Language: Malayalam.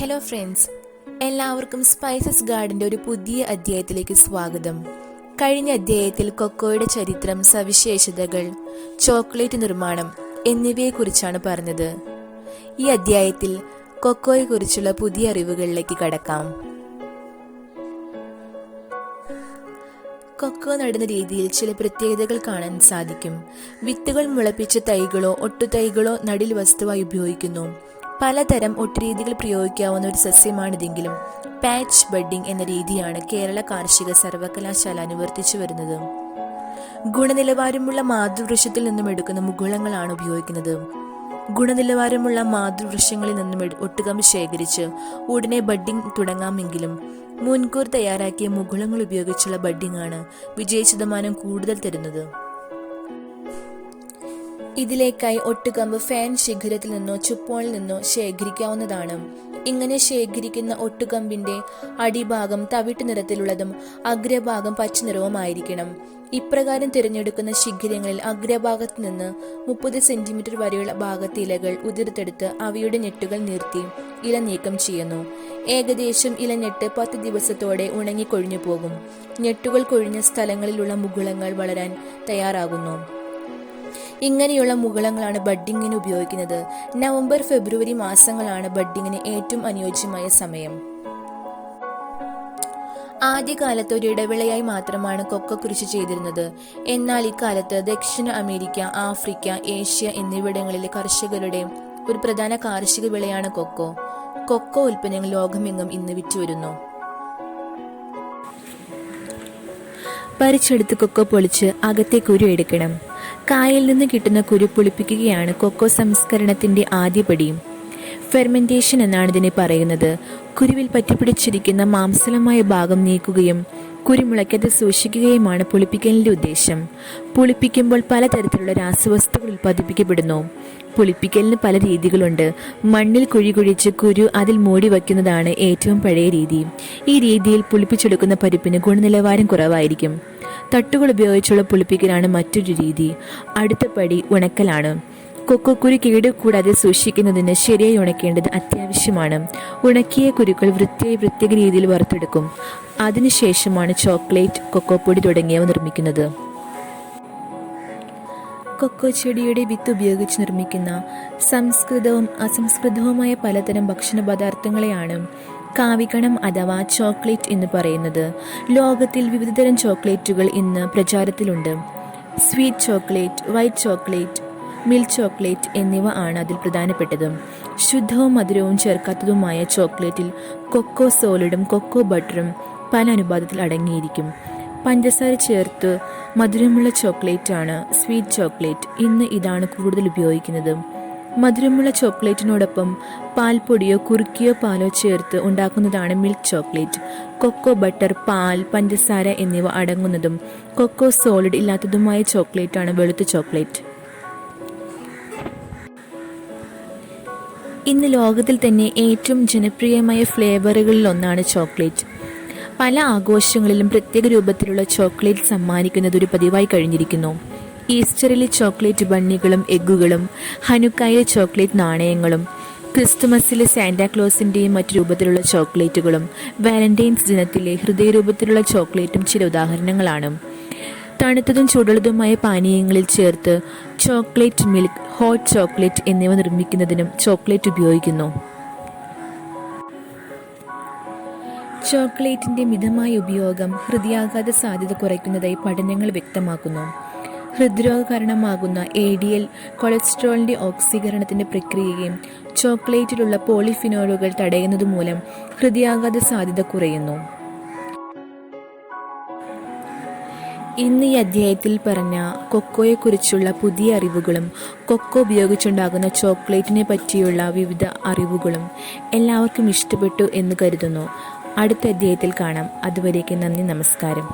ഹലോ ഫ്രണ്ട്സ്, എല്ലാവർക്കും സ്പൈസസ് ഗാർഡന്റെ ഒരു പുതിയ അധ്യായത്തിലേക്ക് സ്വാഗതം. കഴിഞ്ഞ അധ്യായത്തിൽ കൊക്കോയുടെ ചരിത്രം, സവിശേഷതകൾ, ചോക്ലേറ്റ് നിർമ്മാണം എന്നിവയെക്കുറിച്ചാണ് പറഞ്ഞത്. ഈ അധ്യായത്തിൽ കൊക്കോയെക്കുറിച്ചുള്ള പുതിയ അറിവുകളിലേക്ക് കടക്കാം. കൊക്കോ നടുന്ന രീതിയിൽ ചില പ്രത്യേകതകൾ കാണാൻ സാധിക്കും. വിത്തുകൾ മുളപ്പിച്ച തൈകളോ ഒട്ടുതൈകളോ നടീൽ വസ്തുവായി ഉപയോഗിക്കുന്നു. പലതരം ഒട്ടുരീതികൾ പ്രയോഗിക്കാവുന്ന ഒരു സസ്യമാണിതെങ്കിലും പാച്ച് ബഡ്ഡിംഗ് എന്ന രീതിയാണ് കേരള കാർഷിക സർവകലാശാല അനുവർത്തിച്ചു വരുന്നത്. ഗുണനിലവാരമുള്ള മാതൃവൃക്ഷത്തിൽ നിന്നും എടുക്കുന്ന മുകുളങ്ങളാണ് ഉപയോഗിക്കുന്നത്. ഗുണനിലവാരമുള്ള മാതൃവൃക്ഷങ്ങളിൽ നിന്നും ഒട്ടുകമ്പ് ശേഖരിച്ച് ഉടനെ ബഡ്ഡിംഗ് തുടങ്ങാമെങ്കിലും മുൻകൂർ തയ്യാറാക്കിയ മുകുളങ്ങൾ ഉപയോഗിച്ചുള്ള ബഡ്ഡിംഗ് ആണ് വിജയശതമാനം കൂടുതൽ തരുന്നത്. ഇതിലേക്കായി ഒട്ടുകമ്പ് ഫാൻ ശിഖരത്തിൽ നിന്നോ ചുപ്പോണിൽ നിന്നോ ശേഖരിക്കാവുന്നതാണ്. ഇങ്ങനെ ശേഖരിക്കുന്ന ഒട്ടുകമ്പിന്റെ അടിഭാഗം തവിട്ട് നിറത്തിലുള്ളതും അഗ്രഭാഗം പച്ച നിറവുമായിരിക്കണം. ഇപ്രകാരം തിരഞ്ഞെടുക്കുന്ന ശിഖരങ്ങളിൽ അഗ്രഭാഗത്ത് നിന്ന് 30 സെന്റിമീറ്റർ വരെയുള്ള ഭാഗത്ത് ഇലകൾ ഉതിർത്തെടുത്ത് അവയുടെ ഞെട്ടുകൾ നിർത്തി ഇല നീക്കം ചെയ്യുന്നു. ഏകദേശം ഇലഞ്ഞെട്ട് 10 ദിവസത്തോടെ ഉണങ്ങിക്കൊഴിഞ്ഞു പോകും. ഞെട്ടുകൾ കൊഴിഞ്ഞ സ്ഥലങ്ങളിലുള്ള മുകുളങ്ങൾ വളരാൻ തയ്യാറാകുന്നു. ഇങ്ങനെയുള്ള മുകുളങ്ങളാണ് ബഡ്ഡിങ്ങിന് ഉപയോഗിക്കുന്നത്. നവംബർ ഫെബ്രുവരി മാസങ്ങളാണ് ബഡ്ഡിങ്ങിന് ഏറ്റവും അനുയോജ്യമായ സമയം. ആദ്യകാലത്ത് ഒരു ഇടവിളയായി മാത്രമാണ് കൊക്കോ കൃഷി ചെയ്തിരുന്നത്. എന്നാൽ ഇക്കാലത്ത് ദക്ഷിണ അമേരിക്ക, ആഫ്രിക്ക, ഏഷ്യ എന്നിവിടങ്ങളിലെ കർഷകരുടെ ഒരു പ്രധാന കാർഷിക വിളയാണ് കൊക്കോ. കൊക്കോ ഉൽപ്പന്നങ്ങൾ ലോകമെങ്ങും ഇന്ന് വിറ്റുവരുന്നു. പറിച്ചെടുത്ത് കൊക്കോ പൊളിച്ച് അകത്തെ കുരു എടുക്കണം. കായിൽ നിന്ന് കിട്ടുന്ന കുരു പുളിപ്പിക്കുകയാണ് കൊക്കോ സംസ്കരണത്തിന്റെ ആദ്യപടി. ഫെർമെന്റേഷൻ എന്നാണ് ഇതിനെ പറയുന്നത്. കുരുവിൽ പറ്റിപ്പിടിച്ചിരിക്കുന്ന മാംസളമായ ഭാഗം നീക്കുകയും കുരുമുളയ്ക്കത് സൂക്ഷിക്കുകയുമാണ് പുളിപ്പിക്കലിന്റെ ഉദ്ദേശം. പുളിപ്പിക്കുമ്പോൾ പലതരത്തിലുള്ള രാസവസ്തുക്കൾ ഉൽപ്പാദിപ്പിക്കപ്പെടുന്നു. പുളിപ്പിക്കലിന് പല രീതികളുണ്ട്. മണ്ണിൽ കുഴി കുഴിച്ച് കുരു അതിൽ മൂടി വയ്ക്കുന്നതാണ് ഏറ്റവും പഴയ രീതി. ഈ രീതിയിൽ പുളിപ്പിച്ചെടുക്കുന്ന പരിപ്പിന് ഗുണനിലവാരം കുറവായിരിക്കും. തട്ടുകൾ ഉപയോഗിച്ചുള്ള പുളിപ്പിക്കലാണ് മറ്റൊരു രീതി. അടുത്ത പടി ഉണക്കലാണ്. കൊക്കോക്കുരു കേടുകൂടാതെ സൂക്ഷിക്കുന്നതിന് ശരിയായി ഉണക്കേണ്ടത് അത്യാവശ്യമാണ്. ഉണക്കിയ കുരുക്കൾ വൃത്തിയായി പ്രത്യേക രീതിയിൽ വറുത്തെടുക്കും. അതിനുശേഷമാണ് ചോക്ലേറ്റ്, കൊക്കോപ്പൊടി തുടങ്ങിയവ നിർമ്മിക്കുന്നത്. കൊക്കോ ചെടിയുടെ വിത്ത് ഉപയോഗിച്ച് നിർമ്മിക്കുന്ന സംസ്കൃതവും അസംസ്കൃതവുമായ പലതരം ഭക്ഷണ പദാർത്ഥങ്ങളെയാണ് കാവികണം അഥവാ ചോക്ലേറ്റ് എന്ന് പറയുന്നത്. ലോകത്തിൽ വിവിധതരം ചോക്ലേറ്റുകൾ ഇന്ന് പ്രചാരത്തിലുണ്ട്. Sweet chocolate, white chocolate, milk chocolate എന്നിവ ആണ് അതിൽ പ്രധാനപ്പെട്ടത്. ശുദ്ധവും മധുരവും ചേർക്കാത്തതുമായ ചോക്ലേറ്റിൽ കൊക്കോ സോളിഡും കൊക്കോ ബട്ടറും പല അനുപാതത്തിൽ അടങ്ങിയിരിക്കും. പഞ്ചസാര ചേർത്ത് മധുരമുള്ള ചോക്ലേറ്റാണ് സ്വീറ്റ് ചോക്ലേറ്റ്. ഇന്ന് ഇതാണ് കൂടുതൽ ഉപയോഗിക്കുന്നത്. മധുരമുള്ള ചോക്ലേറ്റിനോടൊപ്പം പാൽപ്പൊടിയോ കുറുക്കിയോ പാലോ ചേർത്ത് ഉണ്ടാക്കുന്നതാണ് മിൽക്ക് ചോക്ലേറ്റ്. കൊക്കോ ബട്ടർ, പാൽ, പഞ്ചസാര എന്നിവ അടങ്ങുന്നതും കൊക്കോ സോളിഡ് ഇല്ലാത്തതുമായ ചോക്ലേറ്റാണ് വെളുത്ത ചോക്ലേറ്റ്. ഇന്ന് ലോകത്തിൽ തന്നെ ഏറ്റവും ജനപ്രിയമായ ഫ്ലേവറുകളിൽ ഒന്നാണ് ചോക്ലേറ്റ്. പല ആഘോഷങ്ങളിലും പ്രത്യേക രൂപത്തിലുള്ള ചോക്ലേറ്റ് സമ്മാനിക്കുന്നത് ഒരു പതിവായി കഴിഞ്ഞിരിക്കുന്നു. ഈസ്റ്ററിലെ ചോക്ലേറ്റ് ബണ്ണികളും എഗ്ഗുകളും, ഹനുക്കായിലെ ചോക്ലേറ്റ് നാണയങ്ങളും, ക്രിസ്തുമസിലെ സാന്റാക്ലോസിന്റെയും മറ്റു രൂപത്തിലുള്ള ചോക്ലേറ്റുകളും, വാലന്റൈൻസ് ദിനത്തിലെ ഹൃദയരൂപത്തിലുള്ള ചോക്ലേറ്റും ചില ഉദാഹരണങ്ങളാണ്. തണുത്തതും ചൂടുള്ളതുമായ പാനീയങ്ങളിൽ ചേർത്ത് ചോക്ലേറ്റ് മിൽക്ക്, ഹോട്ട് ചോക്ലേറ്റ് എന്നിവ നിർമ്മിക്കുന്നതിനും ചോക്ലേറ്റ് ഉപയോഗിക്കുന്നു. ചോക്ലേറ്റിന്റെ മിതമായ ഉപയോഗം ഹൃദയാഘാത സാധ്യത കുറയ്ക്കുന്നതായി പഠനങ്ങൾ വ്യക്തമാക്കുന്നു. ഹൃദ്രോഗ കാരണമാകുന്ന ADL കൊളസ്ട്രോളിന്റെ ഓക്സീകരണത്തിന്റെ പ്രക്രിയയും ചോക്ലേറ്റിലുള്ള പോളിഫിനോളുകൾ തടയുന്നതുമൂലം ഹൃദയാഘാത സാധ്യത കുറയുന്നു. ഇന്ന് ഈ അധ്യായത്തിൽ പറഞ്ഞ കൊക്കോയെക്കുറിച്ചുള്ള പുതിയ അറിവുകളും കൊക്കോ ഉപയോഗിച്ചുണ്ടാകുന്ന ചോക്ലേറ്റിനെ പറ്റിയുള്ള വിവിധ അറിവുകളും എല്ലാവർക്കും ഇഷ്ടപ്പെട്ടു എന്ന് കരുതുന്നു. അടുത്ത അധ്യായത്തിൽ കാണാം. അതുവരേക്കും നന്ദി, നമസ്കാരം.